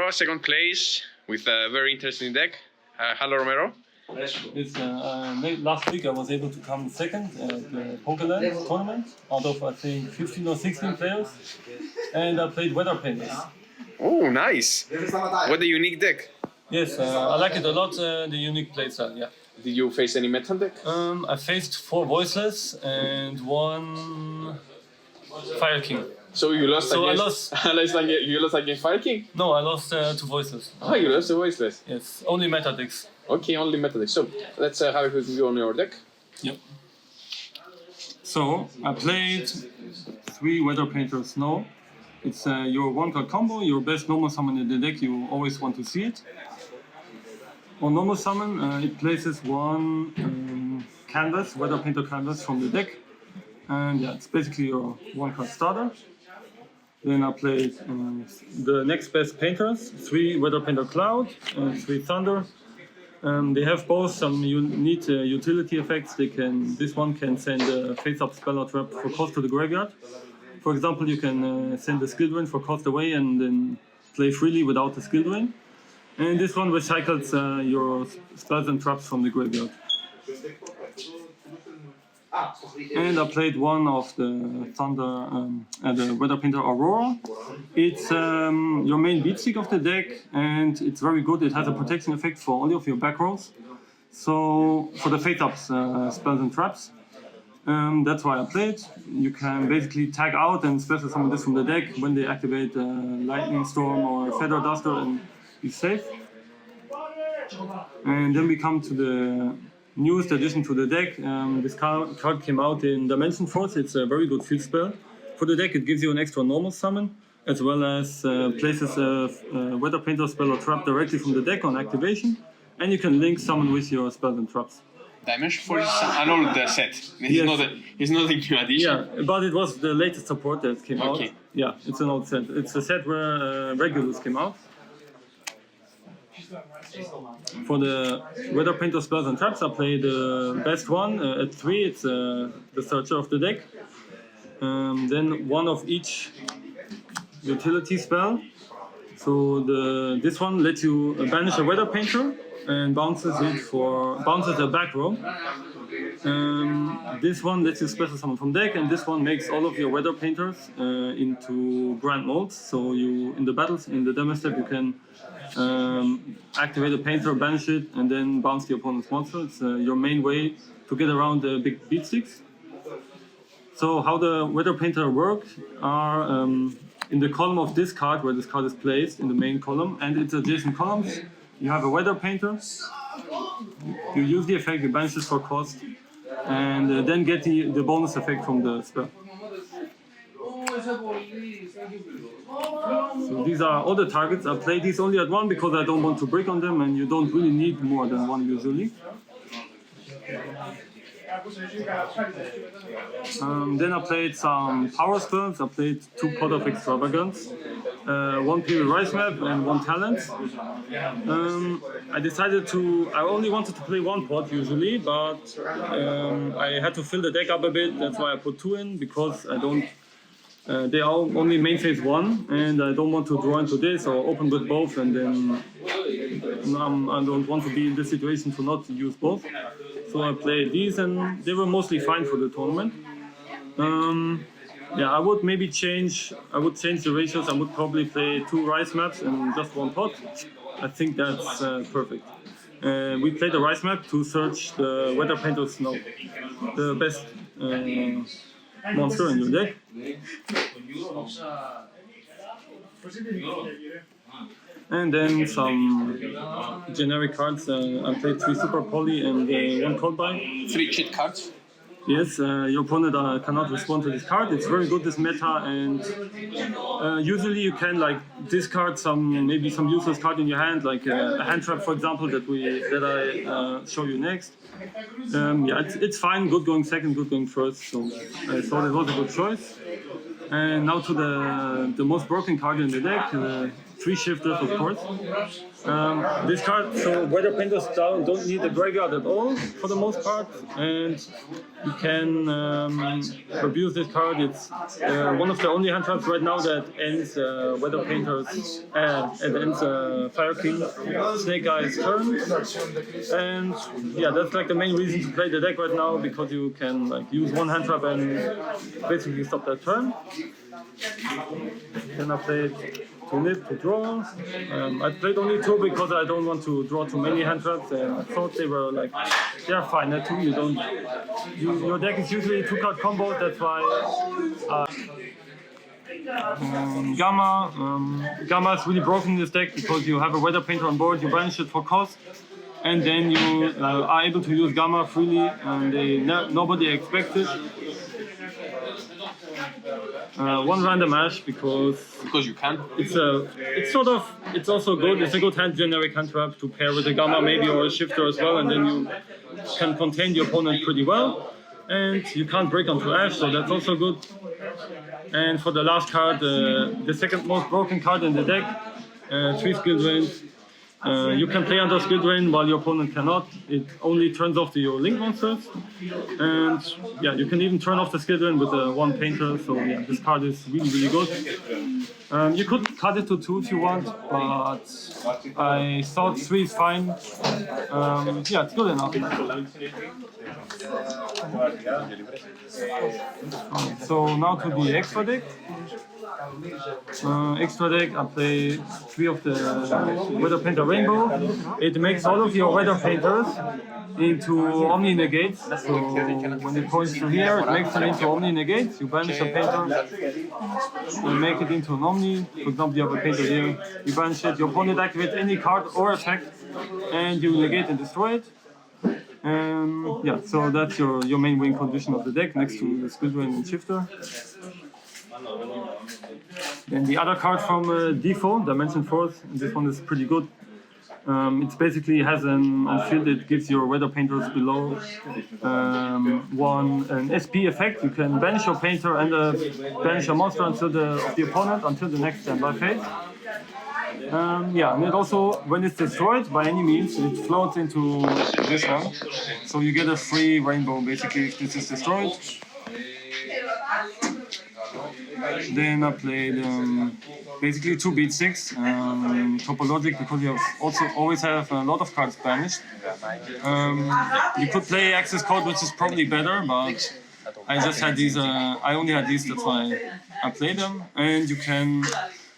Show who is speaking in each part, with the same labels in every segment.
Speaker 1: Romero, second place with a very interesting deck. Hello, Romero.
Speaker 2: Last week I was able to come second at the Pokerland tournament out of I think 15 or 16 players, and I played Weather Painters.
Speaker 1: Oh, nice! What a unique deck.
Speaker 2: Yes, I like it a lot, the unique playstyle, yeah.
Speaker 1: Did you face any meta deck?
Speaker 2: I faced 4 Voiceless and 1 Fire King.
Speaker 1: So you lost
Speaker 2: So
Speaker 1: against...
Speaker 2: I lost.
Speaker 1: You lost against Fire King?
Speaker 2: No, I lost to Voiceless.
Speaker 1: Oh, you lost to Voiceless?
Speaker 2: Yes, only meta decks.
Speaker 1: Okay, only meta deck. So let's have a quick view on your deck.
Speaker 2: Yep. So I played 3 Weather Painter Snow. It's your 1-card combo, your best normal summon in the deck, you always want to see it. On normal summon, it places 1 canvas, Weather Painter canvas from the deck. And yeah, it's basically your 1-card starter. Then I played the next best painters, 3 Weather Painter Cloud and 3 Thunder. They have both some neat utility effects. This one can send a face-up spell or trap for cost to the graveyard. For example, you can send the skill drain for cost away and then play freely without the skill drain. And this one recycles your spells and traps from the graveyard. And I played one of the Thunder, the Weather Painter Aurora. It's your main beatstick of the deck, and it's very good. It has a protection effect for all of your back rows. So for the face-ups, spells and traps. That's why I played. You can basically tag out and special summon this from the deck when they activate Lightning Storm or Feather Duster and be safe. And then we come to the newest addition to the deck. This card came out in Dimension Force. It's a very good field spell. For the deck, it gives you an extra normal summon, as well as places a Weather Painter spell or trap directly from the deck on activation. And you can link summon with your spells and traps.
Speaker 1: Dimension Force is an old set. It's not a new addition.
Speaker 2: Yeah, but it was the latest support that came out. Yeah, it's an old set. It's a set where Regulus came out. For the Weather Painter spells and traps, I played the best one at 3. It's the Searcher of the deck. Then 1 of each utility spell. So this one lets you banish a Weather Painter and bounces the back row. This one lets you special summon from deck, and this one makes all of your Weather Painters into grand molds. So in the battles, in the demo step, you can activate a painter, banish it, and then bounce the opponent's monster. It's your main way to get around the big beatsticks. So how the Weather Painter works are in the column of this card, where this card is placed, in the main column, and its adjacent columns. You have a Weather Painter, you use the effect, you banish it for cost, and then get the bonus effect from the spell. So these are all the targets. I play these only at 1 because I don't want to break on them, and you don't really need more than 1 usually. Then I played some power spells. I played 2 Pot of Extravagance, 1 Period Rise Map and 1 Talent. I only wanted to play 1 pot usually, but I had to fill the deck up a bit. That's why I put 2 in, because they are only main phase 1, and I don't want to draw into this or open with both, and then I don't want to be in this situation to not use both. So I played these, and they were mostly fine for the tournament. Yeah, I would maybe change the ratios. I would probably play 2 Rise Maps and just 1 pot. I think that's perfect. We played the Rise Map to search the Weather Painter Snow, the best monster in your deck. And then some generic cards. I played 3 Super Poly and 1 Cold Buy.
Speaker 1: 3 cheat cards?
Speaker 2: Yes, your opponent cannot respond to this card. It's very good, this meta, and usually you can discard maybe some useless card in your hand, like a hand trap, for example, that I show you next. Yeah, it's fine. Good going second, good going first. So I thought it was a good choice. And now to the most broken card in the deck, 3 shifters, of course. This card, so weather painters don't need a graveyard at all for the most part, and you can abuse this card. It's one of the only hand traps right now that ends weather painters and ends Fire King Snake Guy's turn. And yeah, that's like the main reason to play the deck right now, because you can like use one hand trap and basically stop that turn. Then I played to nip to draw. I played only 2 because I don't want to draw too many hand traps, and I thought they were like, they're fine at 2. Your deck is usually 2-card combos, that's why. Gamma is really broken in this deck because you have a weather painter on board, you banish it for cost, and then you are able to use Gamma freely, and nobody expects it. One random ash because
Speaker 1: you can.
Speaker 2: It's also good. It's a good generic hand trap to pair with a Gamma maybe or a shifter as well, and then you can contain the opponent pretty well. And you can't break onto ash, so that's also good. And for the last card, the second most broken card in the deck, 3 skill drains. You can play under skill drain while your opponent cannot. It only turns off your link monsters, and yeah, you can even turn off the skill drain with one painter. So yeah, this card is really good. You could cut it to 2 if you want, but I thought 3 is fine. Yeah, it's good enough. So now to the extra deck. I play 3 of the Weather Painter Rainbow. It makes all of your Weather Painters into Omni Negates. So when it points to here, it makes them into Omni Negates. You banish a painter, you make it into an Omni. For example, you have a painter here, you banish it, your opponent activates any card or effect, and you negate and destroy it. Yeah, so that's your main win condition of the deck, next to the Skill Drain and Shifter. Then the other card from default, Dimension Force, this one is pretty good. It basically has on field, it gives your weather painters below an SP effect. You can banish your painter and banish a monster of the opponent until the next standby phase. Yeah, and it also, when it's destroyed by any means, it floats into this one. So you get a free rainbow basically if this is destroyed. Then I played basically 2 beat 6 topologic, because you always have a lot of cards banished. You could play access code, which is probably better, but I just had these. I only had these, that's why I played them. And you can,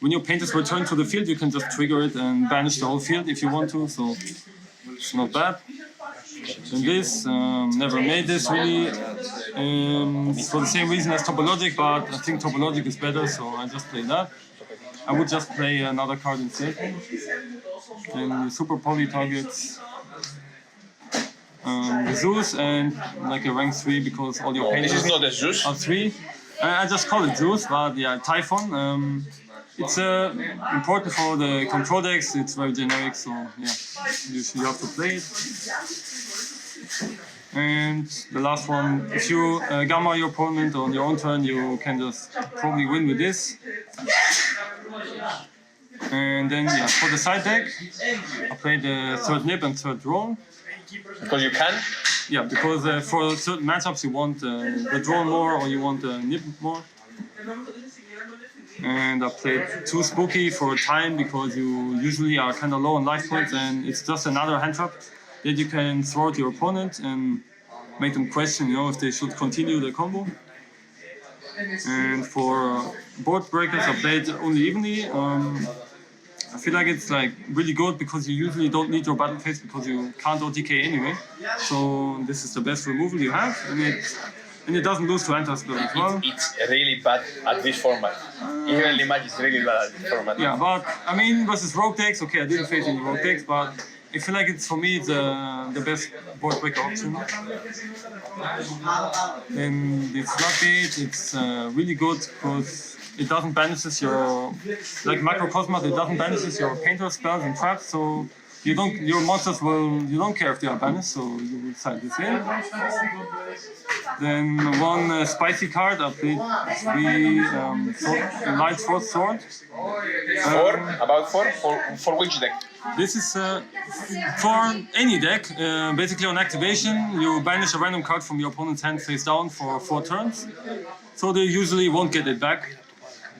Speaker 2: when your painters return to the field, you can just trigger it and banish the whole field if you want to. So it's not bad. And this, never made this really, for the same reason as Topologic, but I think Topologic is better, so I just play that. I would just play another card instead. Then Super Poly targets Zeus and like a rank 3 because all your painters
Speaker 1: This is not a Zeus.
Speaker 2: are 3. I just call it Zeus, but yeah, Typhon. It's important for the control decks, it's very generic, so yeah, you have to play it. And the last one, if you gamma your opponent on your own turn, you can just probably win with this. And then yeah, for the side deck, I played the 3rd nip and 3rd draw.
Speaker 1: Because you can?
Speaker 2: Yeah, because for certain matchups you want the draw more or you want the nip more. And I played 2 spooky for time because you usually are kind of low on life points, and it's just another hand trap that you can throw at your opponent and make them question, if they should continue the combo. And for board breakers, I played only evenly. I feel like it's like really good because you usually don't need your battle phase because you can't OTK anyway. So this is the best removal you have, and it doesn't lose to anti-spell as well.
Speaker 1: It's really bad at this format. Even Limage is really bad at this format.
Speaker 2: Yeah, but I mean versus rogue decks, okay, I didn't face any rogue decks, but I feel like it's, for me, it's the best board breaker option. Then this Floodgate, it's really good because it doesn't banishes your, like Macrocosmos, it doesn't banishes your painter spells and traps, so your monsters you don't care if they are banished, so you will side this in. Then one spicy card, I played 3 light force sword.
Speaker 1: About 4? For which deck?
Speaker 2: This is for any deck. Basically, on activation, you banish a random card from your opponent's hand face down for 4 turns. So they usually won't get it back.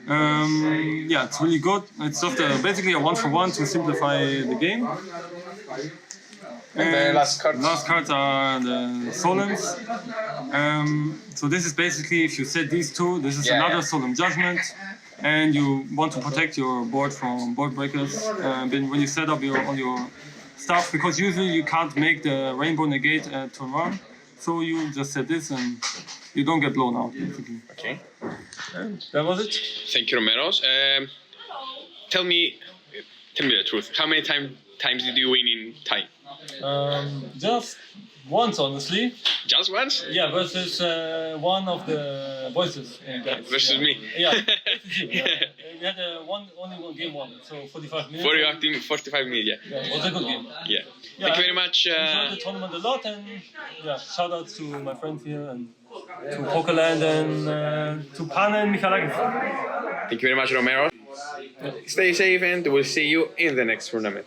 Speaker 2: Yeah, it's really good. It's just basically a 1-for-1 to simplify the game.
Speaker 1: And the last cards?
Speaker 2: Last cards are the Solemns. So this is basically, if you set these 2, this is another Solemn Judgment. And you want to protect your board from board breakers when you set up all your stuff, because usually you can't make the Rainbow Negate turn 1. So you just set this and you don't get blown out, basically.
Speaker 1: Okay.
Speaker 2: And that was it.
Speaker 1: Thank you, Romero. Tell me the truth. How many times did you win in time?
Speaker 2: Just once, honestly.
Speaker 1: Just once?
Speaker 2: Yeah, versus one of the voices guys.
Speaker 1: Versus me?
Speaker 2: Yeah, versus you. Yeah. We had only one game won, so 45 minutes.
Speaker 1: For your acting, 45 minutes,
Speaker 2: yeah. It was a good game.
Speaker 1: Yeah. Thank you very much.
Speaker 2: I enjoyed the tournament a lot, and shout out to my friends here and to Pokerland and to Pana and Michalakis.
Speaker 1: Thank you very much, Romero. Stay safe, and we'll see you in the next tournament.